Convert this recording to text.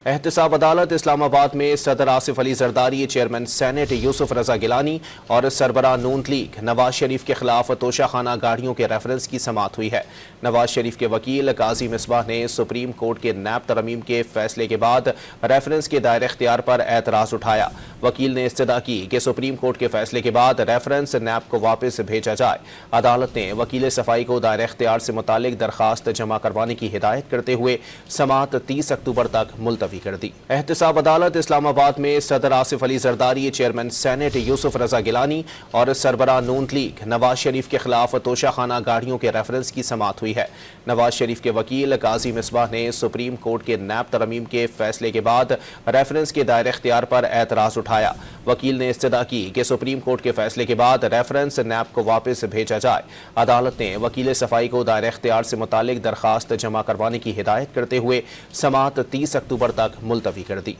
احتساب عدالت اسلام آباد میں صدر آصف علی زرداری، چیئرمین سینٹ یوسف رضا گیلانی اور سربراہ نون لیگ نواز شریف کے خلاف توشہ خانہ گاڑیوں کے ریفرنس کی سماعت ہوئی ہے۔ نواز شریف کے وکیل قاضی مصباح نے سپریم کورٹ کے نیب ترمیم کے فیصلے کے بعد ریفرنس کے دائرہ اختیار پر اعتراض اٹھایا۔ وکیل نے استدعا کی کہ سپریم کورٹ کے فیصلے کے بعد ریفرنس نیب کو واپس بھیجا جائے۔ عدالت نے وکیل صفائی کو دائرہ اختیار سے متعلق درخواست جمع کروانے کی ہدایت کرتے ہوئے سماعت 30 اکتوبر تک ملتوی کر دی۔ احتساب عدالت اسلام آباد میں صدر آصف علی زرداری، چیئرمین سینٹ یوسف رضا گیلانی اور سربراہ نون لیگ نواز شریف کے خلاف توشہ خانہ گاڑیوں کے ریفرنس کی سماعت ہوئی ہے۔ نواز شریف کے وکیل قاضی مصباح نے سپریم کورٹ کے نیب ترمیم کے فیصلے کے بعد ریفرنس کے دائرہ اختیار پر اعتراض اٹھایا۔ وکیل نے استدعا کی کہ سپریم کورٹ کے فیصلے کے بعد ریفرنس نیب کو واپس بھیجا جائے۔ عدالت نے وکیل صفائی کو دائرہ اختیار سے متعلق درخواست جمع کروانے کی ہدایت کرتے ہوئے سماعت 30 اکتوبر تک ملتوی کر دی۔